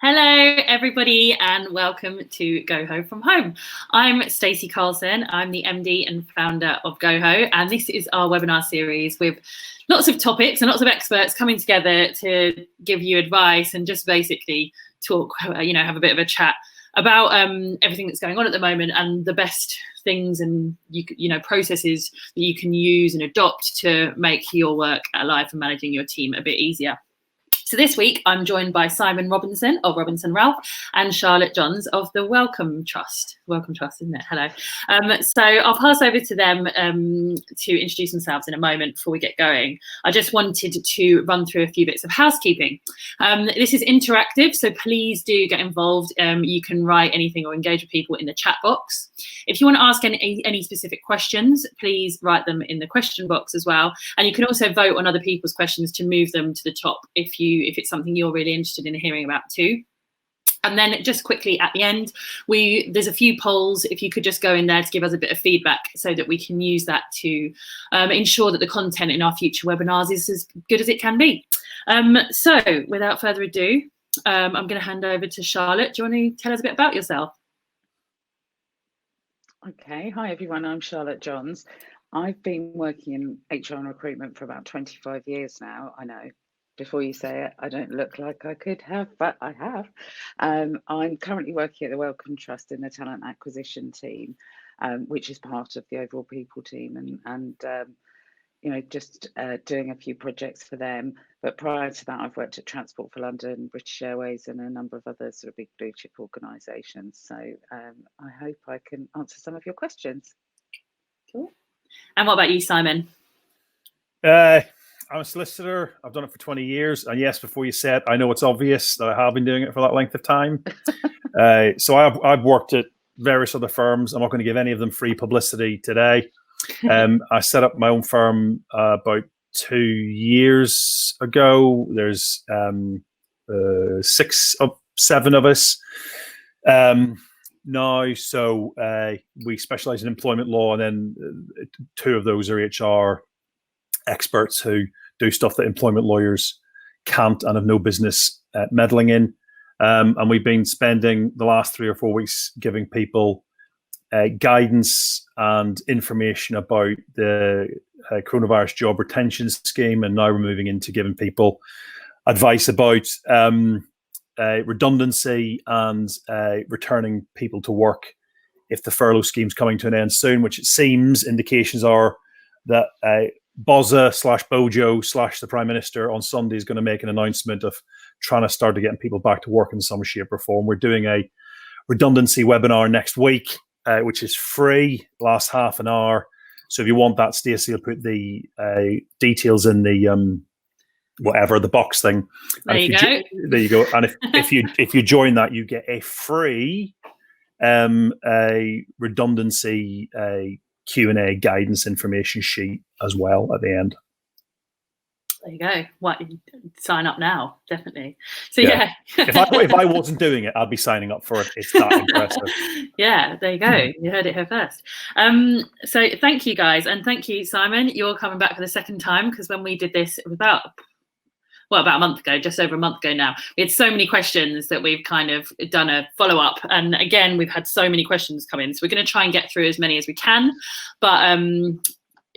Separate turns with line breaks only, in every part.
Hello, everybody, and welcome to Goho from Home. I'm Stacey Carlson. I'm the MD and founder of Goho, and this is our webinar series with lots of topics and lots of experts coming together to give you advice and just basically talk, have a bit of a chat about everything that's going on at the moment and the best things and processes that you can use and adopt to make your work at life and managing your team a bit easier. So this week, I'm joined by Simon Robinson of Robinson Ralph and Charlotte Johns of the Wellcome Trust. Wellcome Trust, isn't it? Hello. So I'll pass over to them to introduce themselves in a moment before we get going. I just wanted to run through a few bits of housekeeping. This is interactive, so please do get involved. You can write anything or engage with people in the chat box. If you want to ask any specific questions, please write them in the question box as well. And you can also vote on other people's questions to move them to the top if it's something you're really interested in hearing about too. And then just quickly at the end, there's a few polls. If you could just go in there to give us a bit of feedback so that we can use that to ensure that the content in our future webinars is as good as it can be. So without further ado, I'm going to hand over to Charlotte. Do you want to tell us a bit about yourself?
Okay, hi everyone, I'm Charlotte Johns. I've been working in HR and recruitment for about 25 years now. I know, before you say it, I don't look like I could have, but I have. I'm currently working at the Wellcome Trust in the talent acquisition team, which is part of the overall people team, and just doing a few projects for them. But prior to that, I've worked at Transport for London, British Airways, and a number of other sort of big blue chip organisations. So I hope I can answer some of your questions.
Cool. And what about you, Simon?
I'm a solicitor. I've done it for 20 years. And yes, before you say it, I know it's obvious that I have been doing it for that length of time. So I've worked at various other firms. I'm not going to give any of them free publicity today. I set up my own firm about 2 years ago. There's 7 of us now. So we specialize in employment law, and then 2 of those are HR experts who do stuff that employment lawyers can't and have no business meddling in. And we've been spending the last 3 or 4 weeks giving people guidance and information about the coronavirus job retention scheme, and now we're moving into giving people advice about redundancy and returning people to work if the furlough scheme's coming to an end soon, which it seems indications are that Boza/Bojo/ the Prime Minister on Sunday is going to make an announcement of trying to start to getting people back to work in some shape or form. We're doing a redundancy webinar next week, which is free, lasts half an hour. So if you want that, Stacey will put the details in the the box thing.
There you go.
There you go. And if you join that, you get a free a redundancy Q&A guidance information sheet as well at the end.
There you go. Sign up now, definitely. So yeah.
if I wasn't doing it, I'd be signing up for it. It's that impressive.
Yeah, there you go. You heard it here first. So thank you guys, and thank you, Simon. You're coming back for the second time, because when we did this, it was about a month ago, just over a month ago now. We had so many questions that we've kind of done a follow-up, and again, we've had so many questions come in, so we're going to try and get through as many as we can. But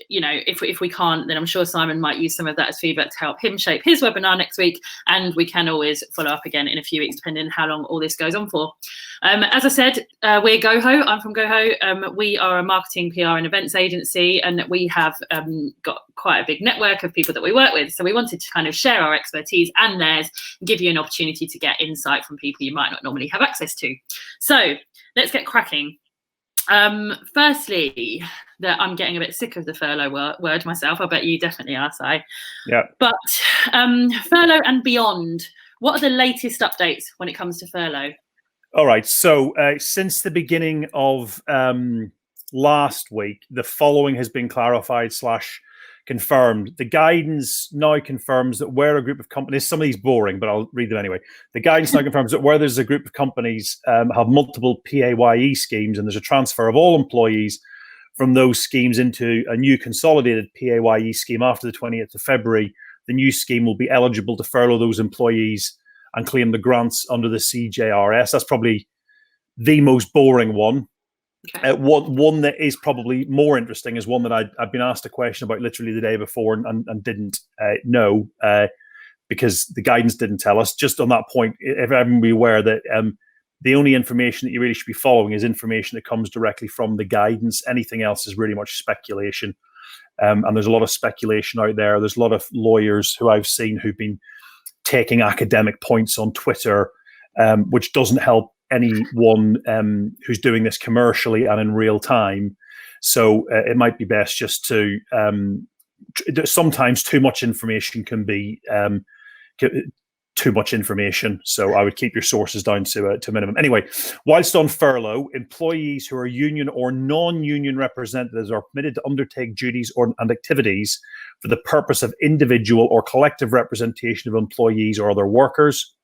if we can't, then I'm sure Simon might use some of that as feedback to help him shape his webinar next week, and we can always follow up again in a few weeks, depending on how long all this goes on for. As I said, we're Goho. I'm from Goho. We are a marketing, PR and events agency, and we have got quite a big network of people that we work with. So we wanted to kind of share our expertise and theirs, and give you an opportunity to get insight from people you might not normally have access to. So let's get cracking. Firstly, that I'm getting a bit sick of the furlough word myself. I bet you definitely are, Si.
Yeah.
But furlough and beyond, what are the latest updates when it comes to furlough?
All right. So since the beginning of last week, the following has been clarified / confirmed. The guidance now confirms that where a group of companies, some of these boring, but I'll read them anyway. The guidance now confirms that where there's a group of companies have multiple PAYE schemes, and there's a transfer of all employees from those schemes into a new consolidated PAYE scheme after the 20th of February, the new scheme will be eligible to furlough those employees and claim the grants under the CJRS. That's probably the most boring one.
Okay.
One that is probably more interesting is one that I've been asked a question about literally the day before and didn't know because the guidance didn't tell us. Just on that point, if everyone be aware that the only information that you really should be following is information that comes directly from the guidance. Anything else is really much speculation. And there's a lot of speculation out there. There's a lot of lawyers who I've seen who've been taking academic points on Twitter, which doesn't help anyone who's doing this commercially and in real time. So it might be best just to sometimes too much information can be too much information. So I would keep your sources down to a minimum. Anyway, whilst on furlough, employees who are union or non-union representatives are permitted to undertake duties and activities for the purpose of individual or collective representation of employees or other workers.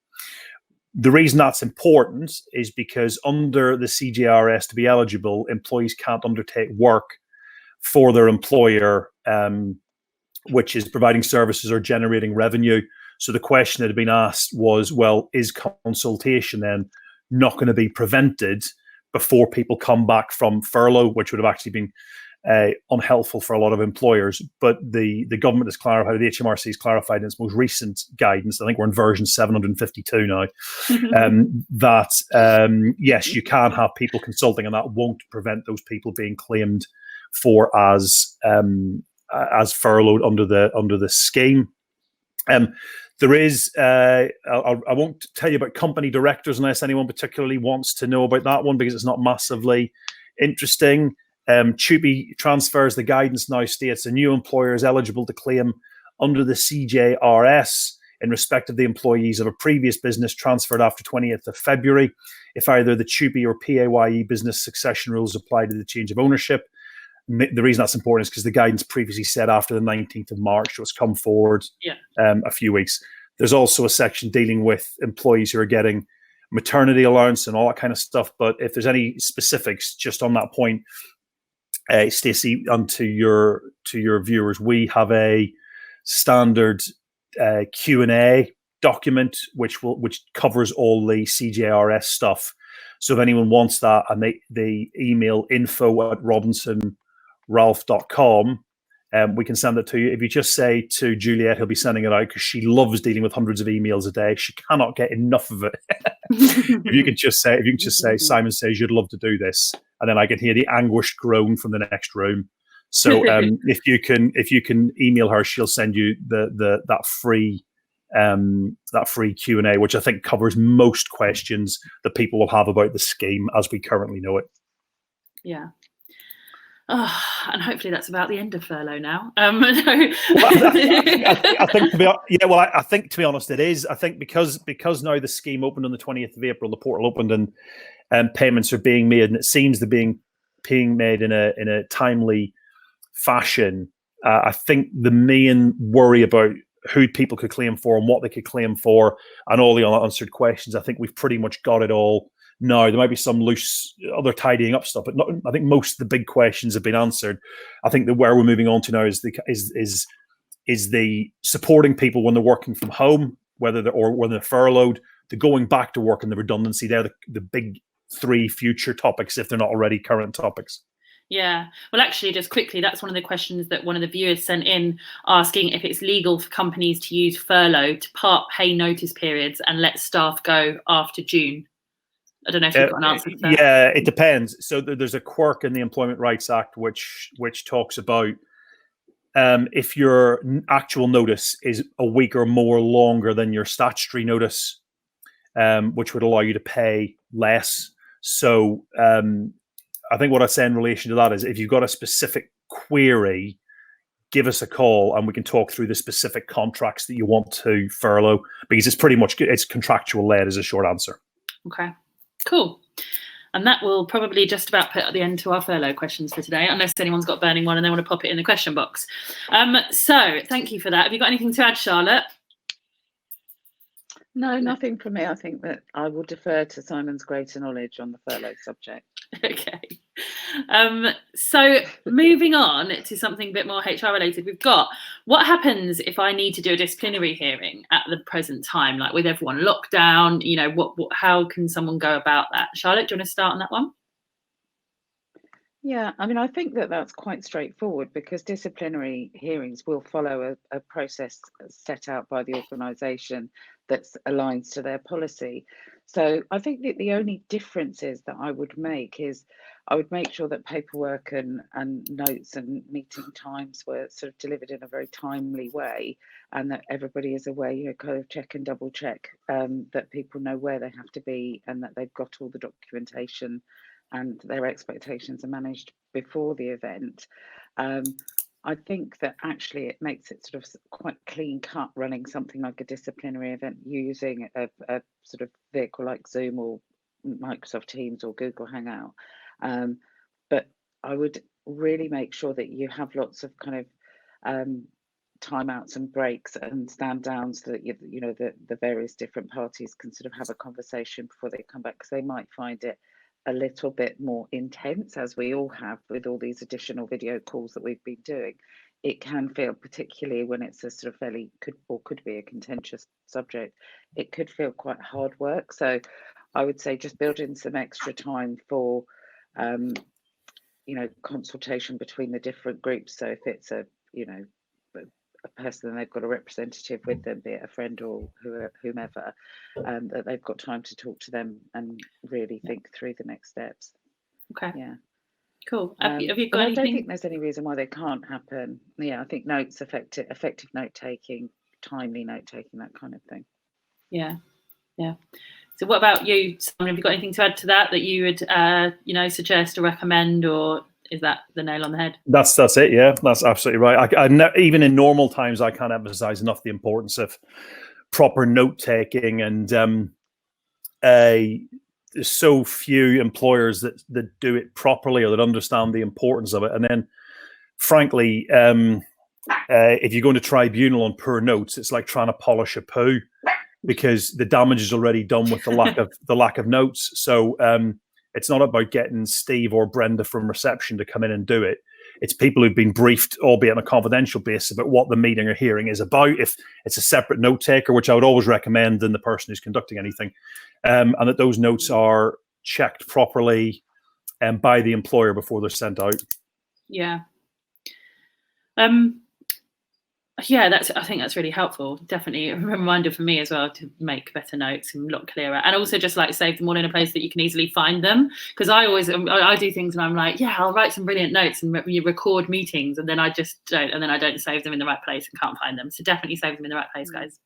The reason that's important is because under the CJRS, to be eligible, employees can't undertake work for their employer, which is providing services or generating revenue. So the question that had been asked was, well, is consultation then not going to be prevented before people come back from furlough, which would have actually been unhelpful for a lot of employers. But the government has clarified, the HMRC has clarified in its most recent guidance, I think we're in version 752 now, that yes, you can have people consulting, and that won't prevent those people being claimed for as furloughed under the scheme. There is, I won't tell you about company directors unless anyone particularly wants to know about that one, because it's not massively interesting. TUPE transfers, the guidance now states a new employer is eligible to claim under the CJRS in respect of the employees of a previous business transferred after 20th of February, if either the TUPE or PAYE business succession rules apply to the change of ownership. The reason that's important is because the guidance previously said after the 19th of March, so it's come forward a few weeks. There's also a section dealing with employees who are getting maternity allowance and all that kind of stuff. But if there's any specifics just on that point, Stacey, and to your viewers, we have a standard Q&A document which covers all the CJRS stuff. So if anyone wants that and they email info@robinsonralph.com, we can send it to you. If you just say to Juliet, he'll be sending it out because she loves dealing with hundreds of emails a day. She cannot get enough of it. If you can just say, Simon says you'd love to do this, and then I can hear the anguished groan from the next room. So if you can email her, she'll send you that free Q&A, which I think covers most questions that people will have about the scheme as we currently know it.
Yeah. Oh, and hopefully that's about the end of furlough now.
I think to be honest, it is. I think because now the scheme opened on the 20th of April, the portal opened and payments are being made, and it seems they're being made in a timely fashion. I think the main worry about who people could claim for and what they could claim for and all the unanswered questions, I think we've pretty much got it all. No, there might be some loose other tidying up stuff, but I think most of the big questions have been answered. I think that where we're moving on to now is the supporting people when they're working from home, when they're furloughed, the going back to work and the redundancy. They're the big three future topics if they're not already current topics.
Yeah. Well, actually, just quickly, that's one of the questions that one of the viewers sent in, asking if it's legal for companies to use furlough to part pay notice periods and let staff go after June. I don't know if you've got an answer to that.
Yeah, it depends. So there's a quirk in the Employment Rights Act which talks about if your actual notice is a week or more longer than your statutory notice, which would allow you to pay less. So I think what I say in relation to that is if you've got a specific query, give us a call and we can talk through the specific contracts that you want to furlough, because it's contractual led is a short answer.
Okay. Cool. And that will probably just about put at the end to our furlough questions for today, unless anyone's got a burning one and they want to pop it in the question box. So thank you for that. Have you got anything to add, Charlotte?
No, nothing from me. I think that I will defer to Simon's greater knowledge on the furlough subject.
Okay. So moving on to something a bit more HR related, we've got what happens if I need to do a disciplinary hearing at the present time, like with everyone locked down, you know, how can someone go about that? Charlotte, do you want to start on that one?
Yeah, I mean, I think that that's quite straightforward because disciplinary hearings will follow a process set out by the organisation that aligns to their policy. So I think that the only differences that I would make is I would make sure that paperwork and notes and meeting times were sort of delivered in a very timely way, and that everybody is aware, you know, kind of check and double check that people know where they have to be and that they've got all the documentation and their expectations are managed before the event. I think that actually it makes it sort of quite clean cut running something like a disciplinary event using a sort of vehicle like Zoom or Microsoft Teams or Google Hangout. But I would really make sure that you have lots of kind of timeouts and breaks and stand downs so that you know the various different parties can sort of have a conversation before they come back, because they might find it a little bit more intense, as we all have with all these additional video calls that we've been doing. It can feel, particularly when it's a sort of fairly could be a contentious subject, it could feel quite hard work. So I would say just build in some extra time for you know, consultation between the different groups. So if it's a, you know, a person and they've got a representative with them, be it a friend or whomever, that they've got time to talk to them and really think through the next steps.
Okay.
Yeah.
Cool. Have you got
but
anything?
I don't think there's any reason why they can't happen. Yeah, I think notes, effective note taking, timely note taking, that kind of thing.
Yeah. So what about you, Simon? Have you got anything to add to that you would, you know, suggest or recommend, or is that the nail on the head?
That's it. Yeah, that's absolutely right. Even in normal times, I can't emphasize enough the importance of proper note taking, and there's so few employers that do it properly or that understand the importance of it. And then, frankly, if you go into tribunal on poor notes, it's like trying to polish a poo, because the damage is already done with the lack of notes. So it's not about getting Steve or Brenda from reception to come in and do it. It's people who've been briefed, albeit on a confidential basis, about what the meeting or hearing is about. If it's a separate note taker, which I would always recommend than the person who's conducting anything, and that those notes are checked properly by the employer before they're sent out.
Yeah. Yeah, I think that's really helpful. Definitely a reminder for me as well to make better notes and look clearer, and also just like save them all in a place that you can easily find them. Because I do things and I'm like, yeah, I'll write some brilliant notes and you record meetings, and then I just don't, and then I don't save them in the right place and can't find them. So definitely save them in the right place, guys.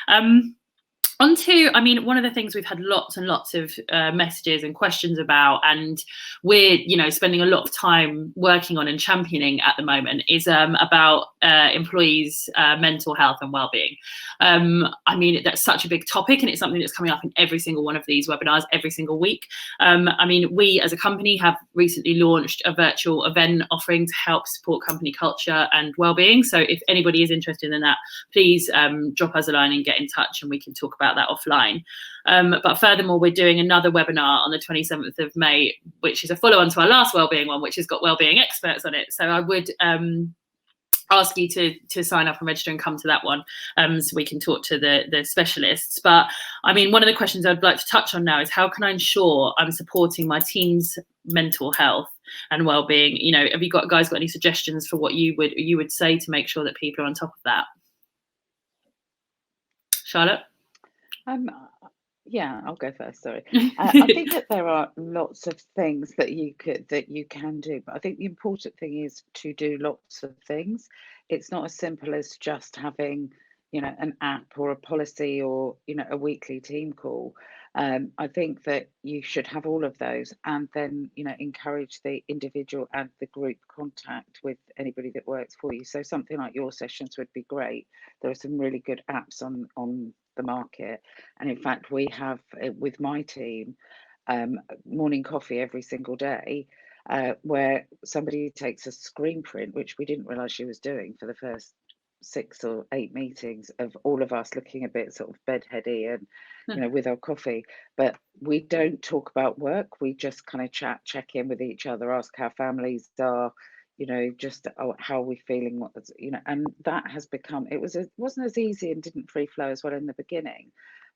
I mean, one of the things we've had lots and lots of messages and questions about, and we're, you know, spending a lot of time working on and championing at the moment, is about employees' mental health and well-being. I mean, that's such a big topic, and it's something that's coming up in every single one of these webinars every single week. I mean, we as a company have recently launched a virtual event offering to help support company culture and well-being. So if anybody is interested in that, please drop us a line and get in touch, and we can talk about that offline. But furthermore, we're doing another webinar on the 27th of May, which is a follow-on to our last wellbeing one, which has got wellbeing experts on it. So I would ask you to sign up and register and come to that one, so we can talk to the specialists. But I mean, one of the questions I'd like to touch on now is how can I ensure I'm supporting my team's mental health and well-being? You know, have you guys got any suggestions for what you would say to make sure that people are on top of that? Charlotte?
Yeah, I'll go first. Sorry. I think that there are lots of things that you can do, but I think the important thing is to do lots of things. It's not as simple as just having, you know, an app or a policy or, you know, a weekly team call. I think that you should have all of those, and then, you know, encourage the individual and the group contact with anybody that works for you. So something like your sessions would be great. There are some really good apps on the market, and in fact we have with my team morning coffee every single day, where somebody takes a screen print, which we didn't realize she was doing for the first 6 or 8 meetings of all of us looking a bit sort of bedheady and, with our coffee. But we don't talk about work. We just kind of check in with each other, ask how families are, just how are we feeling, and that has become, it wasn't as easy and didn't free flow as well in the beginning.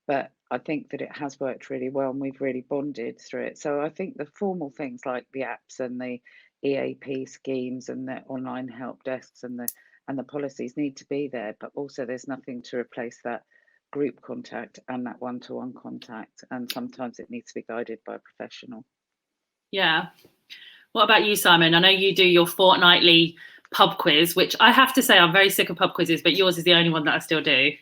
But I think that it has worked really well and we've really bonded through it. So I think the formal things like the apps and the EAP schemes and the online help desks and the policies need to be there, but also there's nothing to replace that group contact and that one-to-one contact. And sometimes it needs to be guided by a professional.
Yeah. What about you, Simon? I know you do your fortnightly pub quiz, which I have to say I'm very sick of pub quizzes, but yours is the only one that I still do.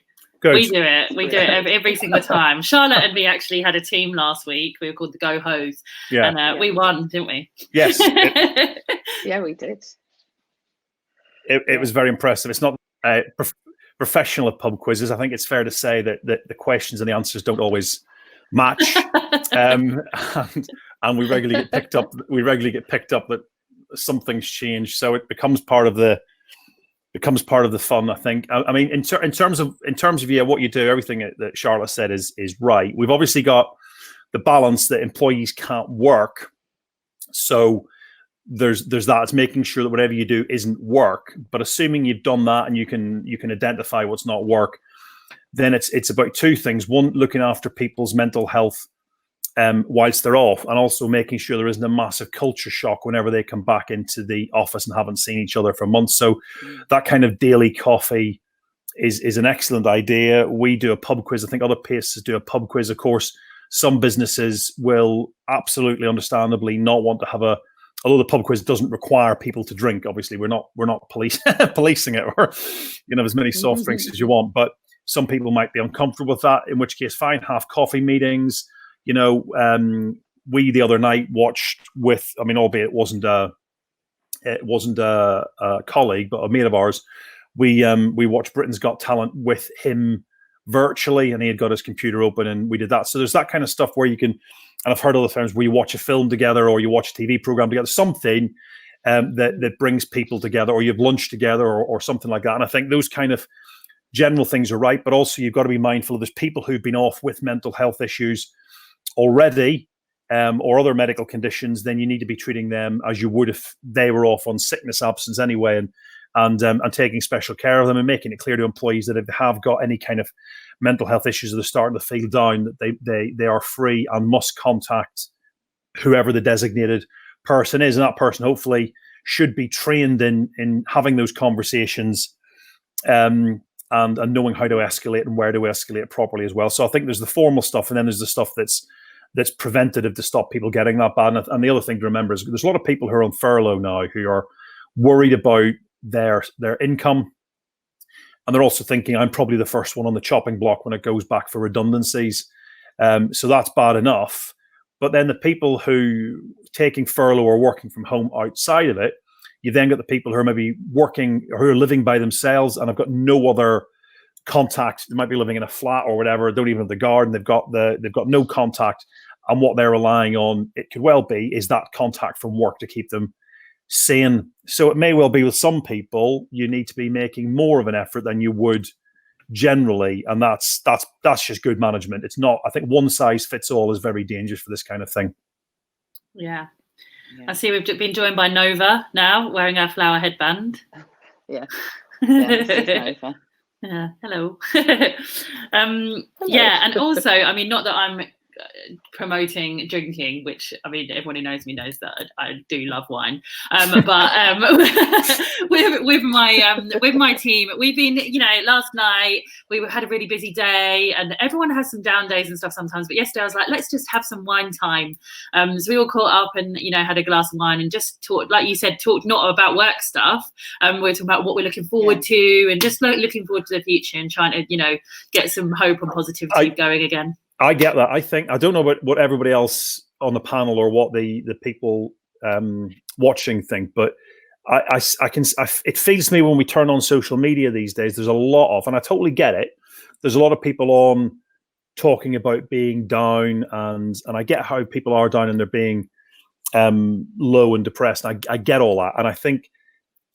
Good.
We do it every single time. Charlotte and me actually had a team last week. We were called the Gohos.
Yeah.
And we won, didn't we?
Yes.
Yeah, we did.
It was very impressive. It's not professional at pub quizzes. I think it's fair to say that the questions and the answers don't always match, and we regularly get picked up. We regularly get picked up that something's changed, so it becomes part of the fun. I think. I mean, in terms of what you do, everything that Charlotte said is right. We've obviously got the balance that employees can't work, so there's that. It's making sure that whatever you do isn't work. But assuming you've done that and you can identify what's not work, then it's about two things. One, looking after people's mental health whilst they're off, and also making sure there isn't a massive culture shock whenever they come back into the office and haven't seen each other for months. So that kind of daily coffee is an excellent idea. We do a pub quiz. I think other places do a pub quiz. Of course, some businesses will absolutely understandably not want to have although the pub quiz doesn't require people to drink. Obviously, we're not policing it, or as many soft drinks as you want. But some people might be uncomfortable with that, in which case, fine, have coffee meetings. We the other night watched with, albeit it wasn't a colleague, but a mate of ours. We watched Britain's Got Talent with him virtually, and he had got his computer open, and we did that. So there's that kind of stuff where you can, and I've heard other times where you watch a film together or you watch a TV program together, something that brings people together, or you have lunch together or something like that. And I think those kind of general things are right, but also you've got to be mindful of there's people who've been off with mental health issues already, or other medical conditions. Then you need to be treating them as you would if they were off on sickness absence anyway, and taking special care of them, and making it clear to employees that if they have got any kind of mental health issues that are starting to feel down, that they are free and must contact whoever the designated person is, and that person hopefully should be trained in having those conversations, and knowing how to escalate and where to escalate properly as well. So I think there's the formal stuff, and then there's the stuff that's preventative to stop people getting that bad. And the other thing to remember is there's a lot of people who are on furlough now who are worried about their income, and they're also thinking, I'm probably the first one on the chopping block when it goes back for redundancies. So that's bad enough. But then the people who taking furlough or working from home outside of it, you then got the people who are maybe working or who are living by themselves and have got no other contact. They might be living in a flat or whatever, don't even have the garden. They've got no contact, and what they're relying on, it could well be, is that contact from work to keep them sane. So it may well be with some people you need to be making more of an effort than you would generally, and that's just good management. It's not. I think one size fits all is very dangerous for this kind of thing.
Yeah. I see we've been joined by Nova now, wearing our flower headband.
Yeah. This is Nova.
Yeah. Hello. Yeah, and also, not that I'm promoting drinking, which everyone who knows me knows that I do love wine, but with my team, we've been, last night we had a really busy day, and everyone has some down days and stuff sometimes, but yesterday I was like, let's just have some wine time. So we all caught up and had a glass of wine and just talked, like you said, talked not about work stuff. We're talking about what we're looking forward to, and just looking forward to the future and trying to get some hope and positivity going again. I get that.
I don't know about what everybody else on the panel or what the people watching think, but it feels to me when we turn on social media these days, there's a lot of, and I totally get it, there's a lot of people on talking about being down, and I get how people are down and they're being low and depressed. I get all that, and I think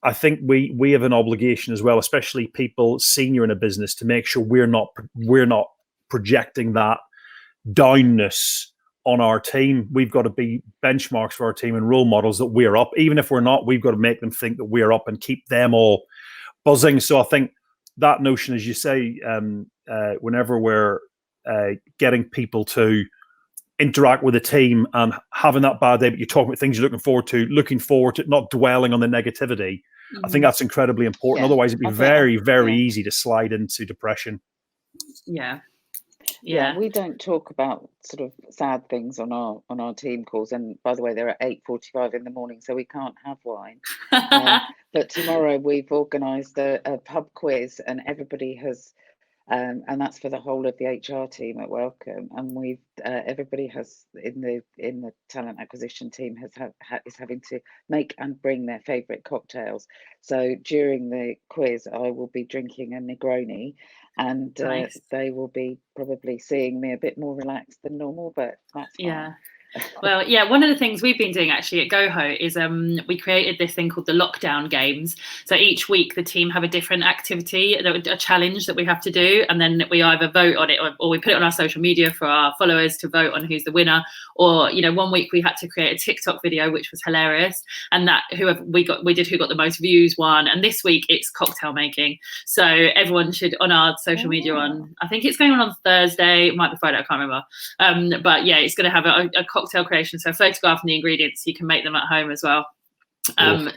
I think we have an obligation as well, especially people senior in a business, to make sure we're not projecting that downness on our team. We've got to be benchmarks for our team and role models that we're up. Even if we're not, we've got to make them think that we're up and keep them all buzzing. So I think that notion, as you say, whenever we're getting people to interact with a team and having that bad day, but you're talking about things you're looking forward to, not dwelling on the negativity. I think that's incredibly important. Otherwise, it'd be very, very easy to slide into depression.
Yeah.
We don't talk about sort of sad things on our team calls. And by the way, they're at 8:45 in the morning, so we can't have wine. But tomorrow we've organised a pub quiz, and everybody has. And that's for the whole of the HR team at Welcome, and we've everybody has in the talent acquisition team is having to make and bring their favourite cocktails. So during the quiz, I will be drinking a Negroni, and
Nice.
they will be probably seeing me a bit more relaxed than normal, but that's fine.
Yeah. Well, yeah, one of the things we've been doing actually at Goho is we created this thing called the lockdown games. So each week the team have a different activity, a challenge that we have to do, and then we either vote on it or we put it on our social media for our followers to vote on who's the winner. Or, you know, one week we had to create a TikTok video, which was hilarious, and that who got the most views won. And this week it's cocktail making. So everyone should, on our social media, I think it's going on Thursday, it might be Friday, I can't remember. But yeah, it's going to have a cocktail creation, so photographing the ingredients, you can make them at home as well.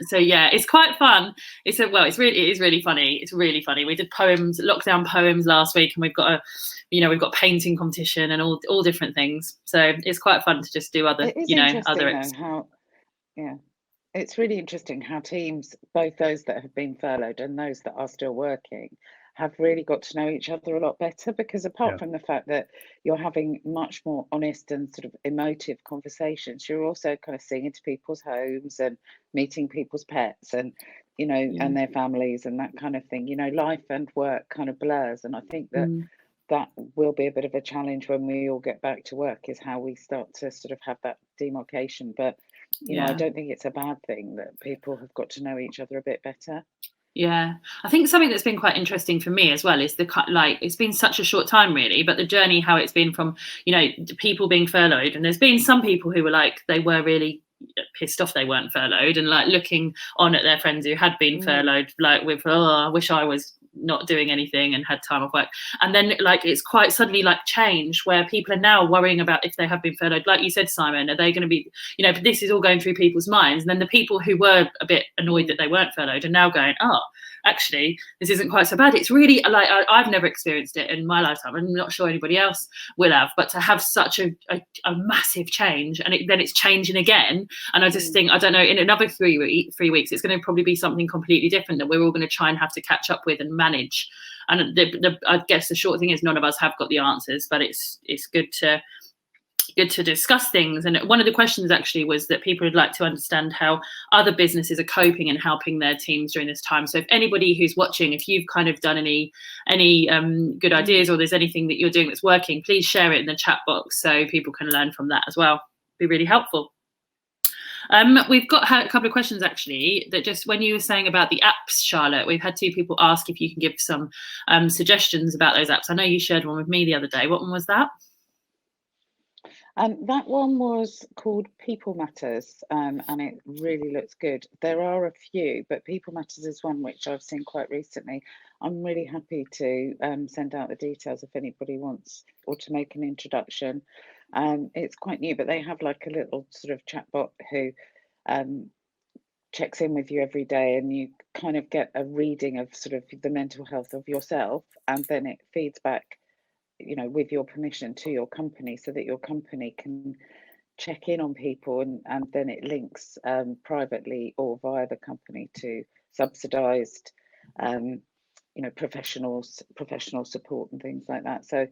So yeah, it's quite fun. It is really funny. It's really funny. We did lockdown poems last week, and we've got a painting competition and all different things. So it's quite fun to just do other
it's really interesting how teams, both those that have been furloughed and those that are still working, have really got to know each other a lot better, because apart from the fact that you're having much more honest and sort of emotive conversations, you're also kind of seeing into people's homes and meeting people's pets and, you know, and their families and that kind of thing. You know, life and work kind of blurs. And I think that will be a bit of a challenge when we all get back to work, is how we start to sort of have that demarcation. But, you know, I don't think it's a bad thing that people have got to know each other a bit better.
Yeah, I think something that's been quite interesting for me as well is it's been such a short time really, but the journey, how it's been from, you know, people being furloughed, and there's been some people who were like, they were really pissed off they weren't furloughed, and like looking on at their friends who had been furloughed, like with, I wish I was not doing anything and had time off work. And then like it's quite suddenly like changed, where people are now worrying about if they have been furloughed, like you said, Simon, are they going to be, you know, this is all going through people's minds. And then the people who were a bit annoyed that they weren't furloughed are now going, oh, actually this isn't quite so bad. It's really like I've never experienced it in my lifetime. I'm not sure anybody else will have, but to have such a massive change, and then it's changing again. And I just think, I don't know, in another 3 weeks it's going to probably be something completely different that we're all going to try and have to catch up with and manage. And I guess the short thing is none of us have got the answers, but it's good to discuss things. And one of the questions actually was that people would like to understand how other businesses are coping and helping their teams during this time. So if anybody who's watching, if you've kind of done any good ideas, or there's anything that you're doing that's working, please share it in the chat box so people can learn from that as well. It'd be really helpful. We've got a couple of questions actually, that just when you were saying about the apps, Charlotte, we've had 2 people ask if you can give some suggestions about those apps. I know you shared one with me the other day. What one was that?
That one was called People Matters, and it really looks good. There are a few, but People Matters is one which I've seen quite recently. I'm really happy to send out the details if anybody wants, or to make an introduction. It's quite new, but they have like a little sort of chatbot who checks in with you every day, and you kind of get a reading of sort of the mental health of yourself, and then it feeds back, you know, with your permission to your company, so that your company can check in on people, and then it links privately or via the company to subsidized you know, professional support and things like that. So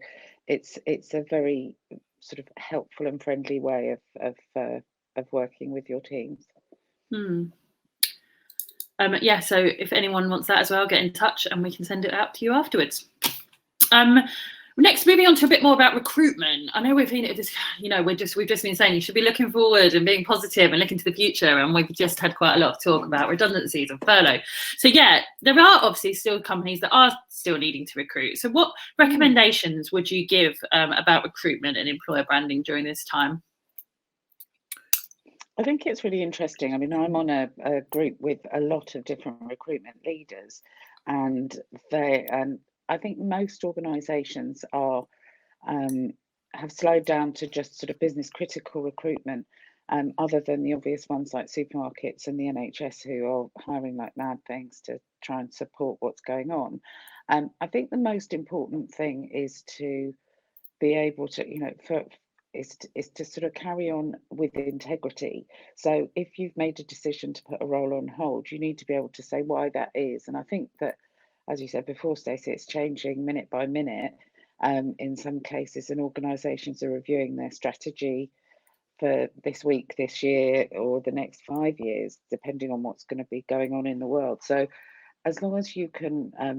it's a very sort of helpful and friendly way of working with your teams.
Yeah, so if anyone wants that as well, get in touch and we can send it out to you afterwards. Next, moving on to a bit more about recruitment. I know we've been, we've just been saying you should be looking forward and being positive and looking to the future, and we've just had quite a lot of talk about redundancies and furlough. So yeah, there are obviously still companies that are still needing to recruit. So what recommendations would you give about recruitment and employer branding during this time?
I think it's really interesting. I mean, I'm on a group with a lot of different recruitment leaders, and I think most organisations are have slowed down to just sort of business critical recruitment, other than the obvious ones like supermarkets and the NHS, who are hiring like mad things to try and support what's going on. I think the most important thing is to be able to, is to sort of carry on with integrity. So if you've made a decision to put a role on hold, you need to be able to say why that is. And I think that, as you said before, Stacey, it's changing minute by minute. In some cases, and organisations are reviewing their strategy for this week, this year, or the next 5 years, depending on what's going to be going on in the world. So as long as you can, I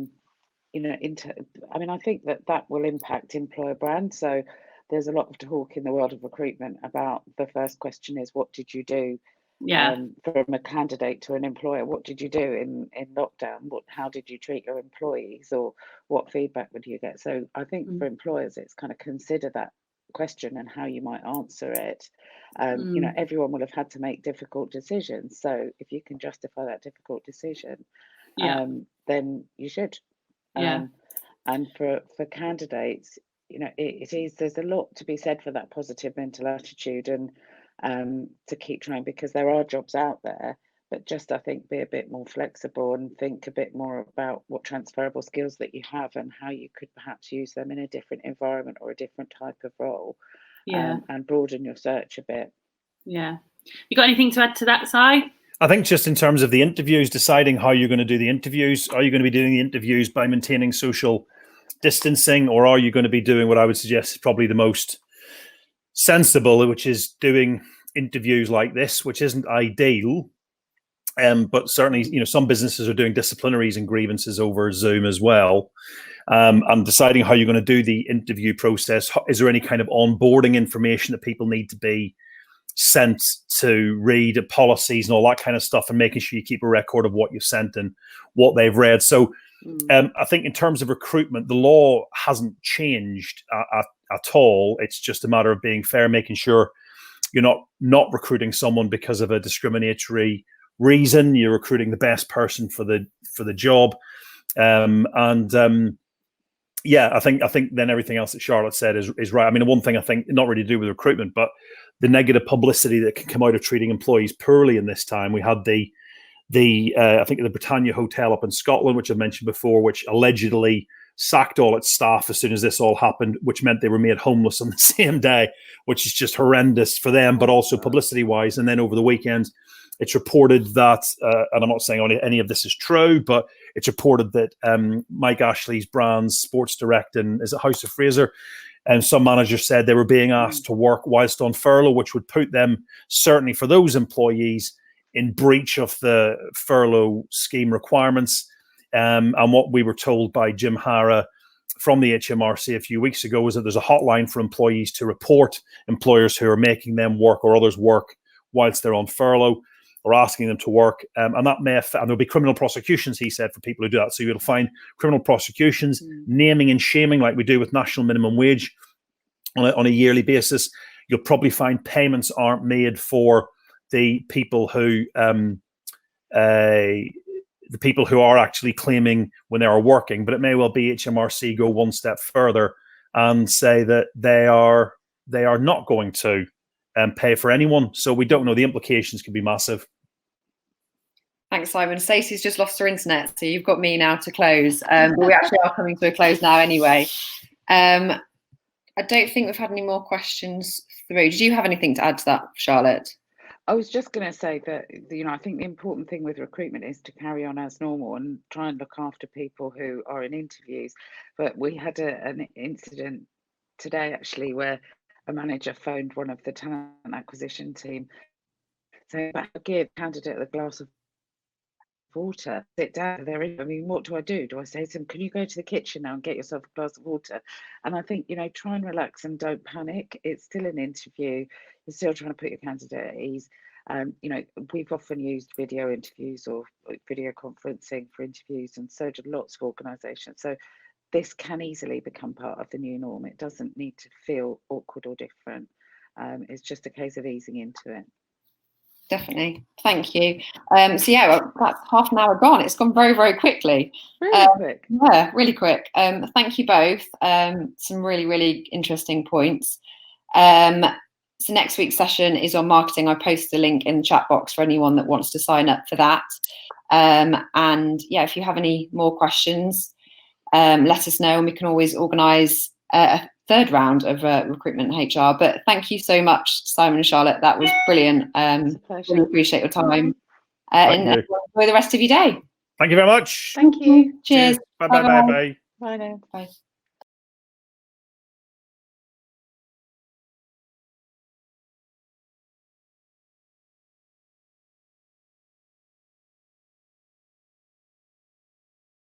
think that will impact employer brand. So there's a lot of talk in the world of recruitment about the first question is, what did you do? From a candidate to an employer, what did you do in lockdown? How did you treat your employees, or what feedback would you get? So I think for employers, it's kind of consider that question and how you might answer it. Everyone will have had to make difficult decisions. So if you can justify that difficult decision, then you should. And for candidates, there's a lot to be said for that positive mental attitude, and to keep trying, because there are jobs out there, but just, I think, be a bit more flexible and think a bit more about what transferable skills that you have and how you could perhaps use them in a different environment or a different type of role, and broaden your search a bit.
Yeah. You got anything to add to that, Si?
I think just in terms of the interviews, deciding how you're going to do the interviews. Are you going to be doing the interviews by maintaining social distancing, or are you going to be doing what I would suggest is probably the most sensible, which is doing interviews like this, which isn't ideal, but certainly, some businesses are doing disciplinaries and grievances over Zoom as well, and deciding how you're going to do the interview process. Is there any kind of onboarding information that people need to be sent to read, policies and all that kind of stuff, and making sure you keep a record of what you've sent and what they've read. So I think in terms of recruitment, the law hasn't changed at all. It's just a matter of being fair, making sure you're not recruiting someone because of a discriminatory reason. You're recruiting the best person for the job. I think then everything else that Charlotte said is right. I mean, one thing I think, not really to do with recruitment, but the negative publicity that can come out of treating employees poorly in this time. We had I think the Britannia Hotel up in Scotland, which I mentioned before, which allegedly sacked all its staff as soon as this all happened, which meant they were made homeless on the same day, which is just horrendous for them, but also publicity-wise. And then over the weekend, it's reported that, and I'm not saying any of this is true, but it's reported that Mike Ashley's brand's sports director, is it House of Fraser, and some managers said they were being asked to work whilst on furlough, which would put them, certainly for those employees, in breach of the furlough scheme requirements. And what we were told by Jim Hara from the HMRC a few weeks ago is that there's a hotline for employees to report employers who are making them work or others work whilst they're on furlough, or asking them to work. And that may affect, and there'll be criminal prosecutions, he said, for people who do that. So you'll find criminal prosecutions, naming and shaming, like we do with national minimum wage on a yearly basis. You'll probably find payments aren't made for the people who are actually claiming when they are working, but it may well be HMRC go one step further and say that they are not going to pay for anyone. So we don't know. The implications could be massive.
Thanks, Simon. Stacey's just lost her internet, so you've got me now to close. But we actually are coming to a close now anyway. I don't think we've had any more questions through. Did you have anything to add to that, Charlotte?
I was just going to say that, I think the important thing with recruitment is to carry on as normal and try and look after people who are in interviews. But we had an incident today, actually, where a manager phoned one of the talent acquisition team saying, "Give candidate a glass of water, sit down there. I mean, what do? Do I say to them, can you go to the kitchen now and get yourself a glass of water? And I think, try and relax and don't panic. It's still an interview. You're still trying to put your candidate at ease. We've often used video interviews or video conferencing for interviews, and so do lots of organisations. So this can easily become part of the new norm. It doesn't need to feel awkward or different. It's just a case of easing into it.
Definitely. Thank you. So yeah, that's half an hour gone. It's gone very, very quickly.
Really quick.
Yeah, really quick. Thank you both. Some really, really interesting points. So next week's session is on marketing. I posted a link in the chat box for anyone that wants to sign up for that. And yeah, if you have any more questions, let us know, and we can always organise a third round of Recruitment HR. But thank you so much, Simon and Charlotte. That was brilliant. Really appreciate your time. And enjoy the rest of your day.
Thank you very much.
Thank you.
Cheers. Bye.
Bye now.
Bye.